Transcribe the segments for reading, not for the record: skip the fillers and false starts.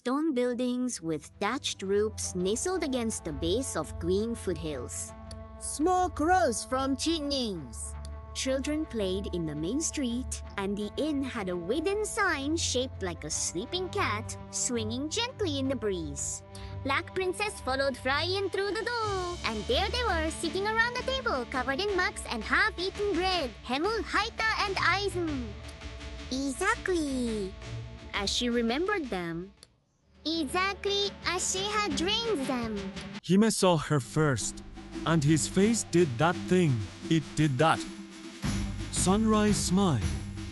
stone buildings with thatched roofs nestled against the base of green foothills. Smoke rose from chimneys. Children played in the main street, and the inn had a wooden sign shaped like a sleeping cat swinging gently in the breeze. Black Princess followed Fryan through the door, and there they were sitting around the table covered in mucks and half-eaten bread, Hemul, Haita, and Aizen. Exactly as she remembered them. Exactly as she had dreamed them. Hime saw her first, and his face did that thing. It did that. Sunrise smile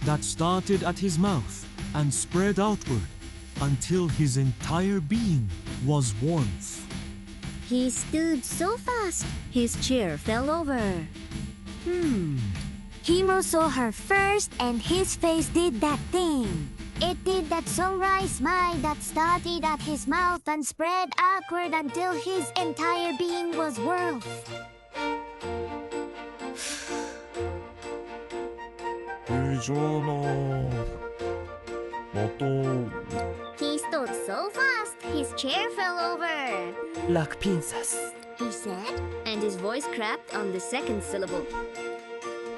that started at his mouth and spread outward until his entire being was warmth. He stood so fast, his chair fell over. Himo saw her first, and his face did that thing. It did that sunrise smile that started at his mouth and spread outward until his entire being was warmth. He stood so fast, his chair fell over. Black Princess. He said, and his voice cracked on the second syllable.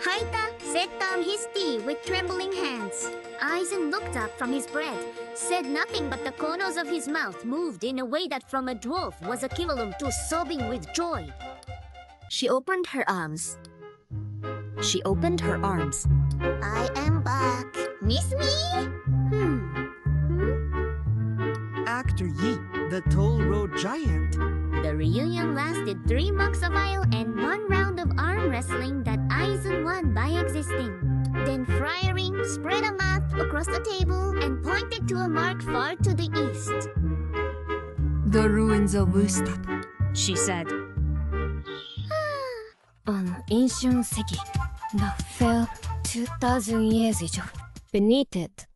Haita set down his tea with trembling hands. Aizen looked up from his bread, said nothing, but the corners of his mouth moved in a way that from a dwarf was equivalent to sobbing with joy. She opened her arms. I am back. Miss me? Actor Yi, the Toll Road Giant. The reunion lasted 3 months a while and 1 round of arm wrestling that Aizen won by existing. Then Fryaring spread a map across the table and pointed to a mark far to the east. The ruins of Ustad, She said. an ancient city that fell 2,000 years ago. Beneath it,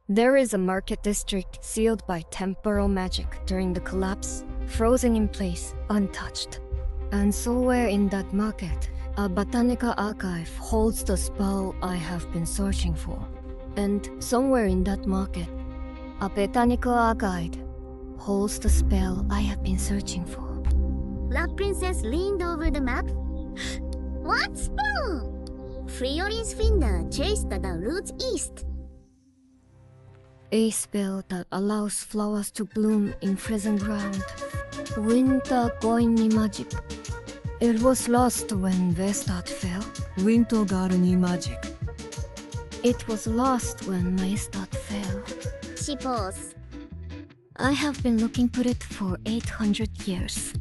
there is a market district sealed by temporal magic during the collapse, frozen in place, untouched. And somewhere in that market, a botanical archive holds the spell I have been searching for. And somewhere in that market, a botanical archive holds the spell I have been searching for. Black Princess leaned over the map. What spell? Friori's finger chased the roots east. A spell that allows flowers to bloom in frozen ground. Winter Goini magic. It was lost when Vestad fell. Winter Garni magic. It was lost when Maestad fell. She paused. I have been looking for it for 800 years.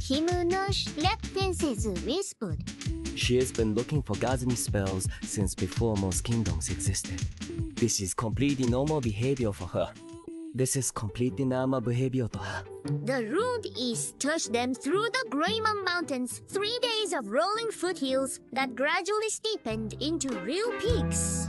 Himunosh, Black Princess whispered. She has been looking for Ghazni spells since before most kingdoms existed. This is completely normal behavior for her. This is completely normal behavior to her. The road east touched them through the Greymon Mountains, 3 days of rolling foothills that gradually steepened into real peaks.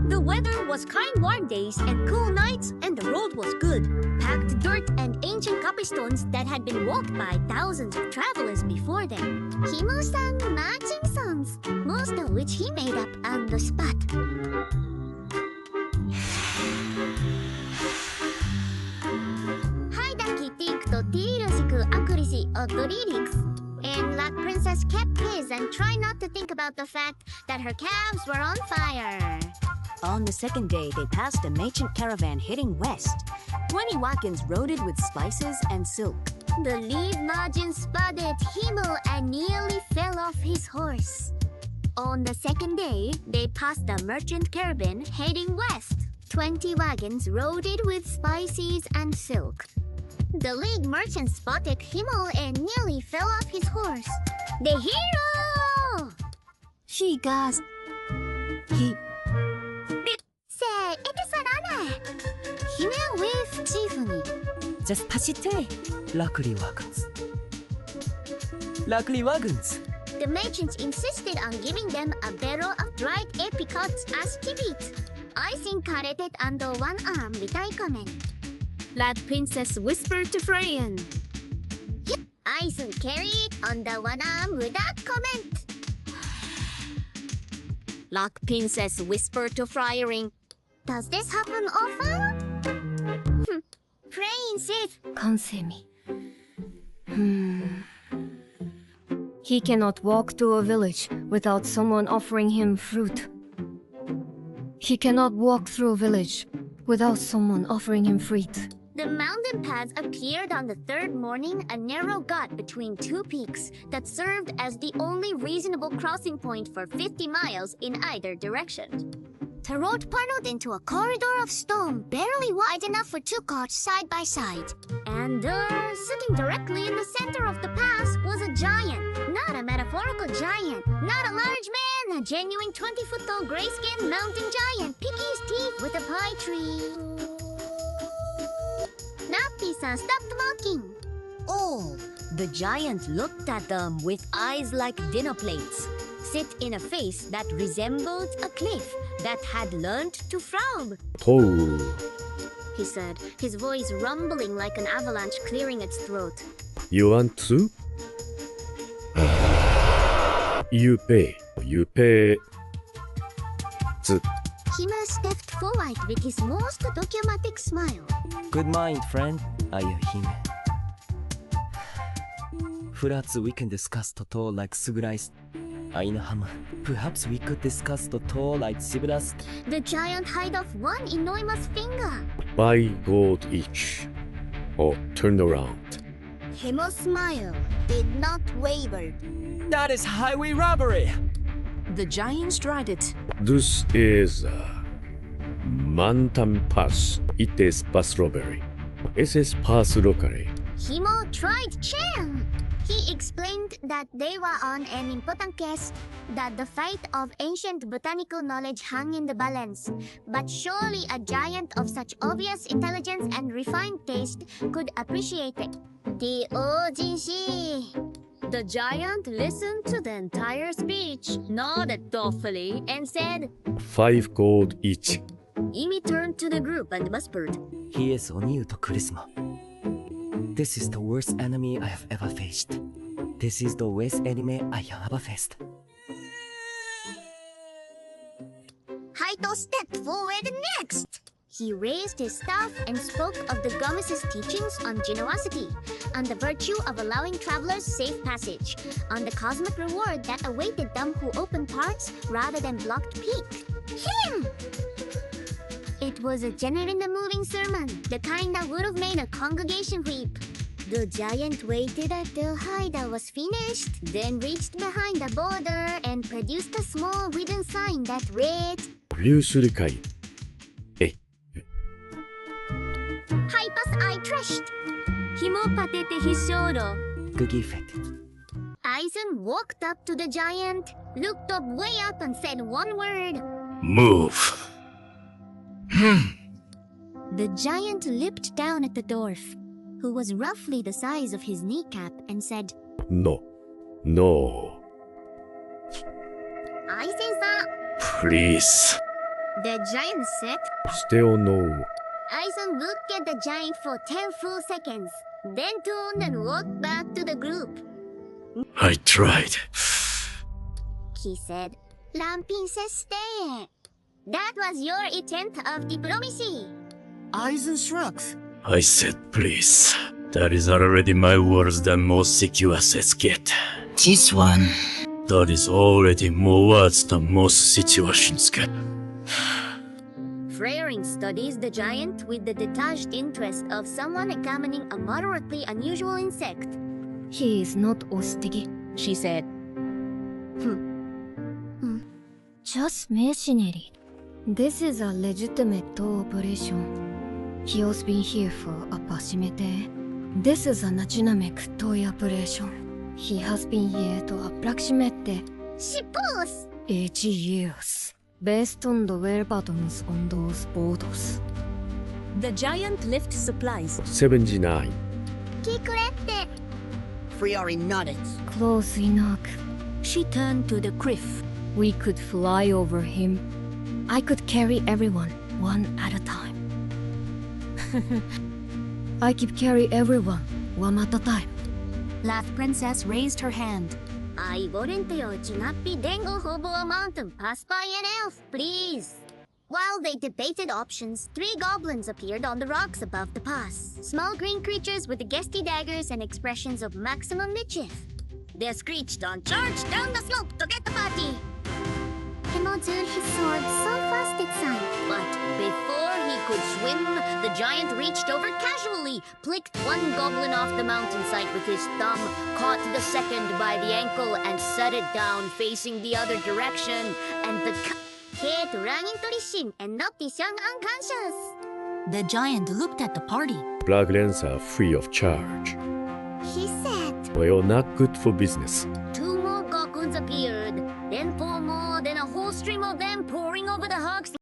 The weather was kind warm days and cool nights, and the road was good. Packed dirt and ancient cobblestones that had been walked by thousands of travelers before them. Himo sang matching songs, most of which he made up on the spot. And Black Princess kept his and tried not to think about the fact that her calves were on fire. On the second day, they passed a merchant caravan heading west. 20 wagons loaded with spices and silk. The lead margin spotted Himo and nearly fell off his horse. On the second day, they passed the merchant caravan heading west. 20 wagons loaded with spices and silk. The lead merchant spotted Himo and nearly fell off his horse. The hero! She gasped. Say, it is Sarana! Hime waved cheerfully. Just pass it away. Luckily wagons. Luckily wagons. The merchants insisted on giving them a barrel of dried apricots as kibit. Aizen carried it under one arm without comment. Black Princess whispered to Fryan. Aizen carried it under one arm without comment. Black Princess whispered to Fryaring. Does this happen often? praying, Sith. Can't see me. He cannot walk to a village without someone offering him fruit. He cannot walk through a village without someone offering him fruit. The mountain paths appeared on the third morning, a narrow gut between two peaks that served as the only reasonable crossing point for 50 miles in either direction. The road funneled into a corridor of stone barely wide enough for two carts side by side. And sitting directly in the center of the pass was a giant. Not a metaphorical giant. Not a large man. A genuine 20-foot-tall gray-skinned mountain giant picking his teeth with a pie tree. Nappy-san stopped walking. Oh, the giant looked at them with eyes like dinner plates, set in a face that resembled a cliff that had learned to frown. Toh. He said, his voice rumbling like an avalanche clearing its throat. You want to? You pay. You pay. Hima stepped forward with his most dogmatic smile. Good mind, friend. Ayuhime. Perhaps we can discuss Toto like Sugurai. Ainahama. Perhaps we could discuss Toto like Siburas. The giant hid off one enormous finger. Buy gold each. Or turn around. Himo's smile did not waver. That is highway robbery! The giant strided. This is Mountain Pass. It is pass robbery. This is pass locally. Himo tried Chen. He explained that they were on an important quest, that the fate of ancient botanical knowledge hung in the balance. But surely a giant of such obvious intelligence and refined taste could appreciate it. The Ojinshi. The giant listened to the entire speech, nodded thoughtfully, and said, 5 gold each. Imi turned to the group and whispered, He is Oniu to Charisma. This is the worst enemy I have ever faced. This is the worst enemy I have ever faced. Haito stepped forward next. He raised his staff and spoke of the Gomez's teachings on generosity, on the virtue of allowing travelers safe passage, on the cosmic reward that awaited them who opened parts rather than blocked peak. Him! It was a genuinely moving sermon, the kind that would have made a congregation weep. The giant waited until Haida was finished, then reached behind the border and produced a small wooden sign that read, 粒子理解. Hypas I trust. Himo patted his shoulder. Gugifet. Aizen walked up to the giant, looked up way up and said one word. Move. The giant leaped down at the dwarf, who was roughly the size of his kneecap, and said, No. No. Aizen-san. Please. The giant said. Still no. Aizen looked at the giant for 10 full seconds, then turned and walked back to the group. I tried. He said, Lampin says stay. That was your attempt of diplomacy. Aizen shrugs. I said please. That is already my words than most CQSs get. This one. That is already more words than most situations get. Freyring studies the giant with the detached interest of someone examining a moderately unusual insect. He is not Ostigi. She said, Just mercenary. This is a legitimate operation. He has been here for approximately. This is an dynamic toy operation. He has been here to approximately Suppose! 8 years. Based on the whereabouts on those borders. the giant lift supplies. 79. Kikurette! Friari nodded. Close enough. She turned to the cliff. We could fly over him. I could carry everyone, one at a time. I could carry everyone, one at a time. Laughed Princess raised her hand. I volunteer to not be dangle hobo a mountain pass by an elf, please. While they debated options, 3 goblins appeared on the rocks above the pass. Small green creatures with the ghastly daggers and expressions of maximum mischief. They screeched and charged down the slope to get the party. Hemo drew his sword so fast it sank. But before he could swim, the giant reached over casually, plicked one goblin off the mountainside with his thumb, caught the second by the ankle, and set it down facing the other direction. And the hit rang into Rishin and knocked his young unconscious. The giant looked at the party. Black Lens are free of charge. He said. Well, not good for business. 2 more goblins appeared, then 4 more, then a whole stream of them pouring over the hugs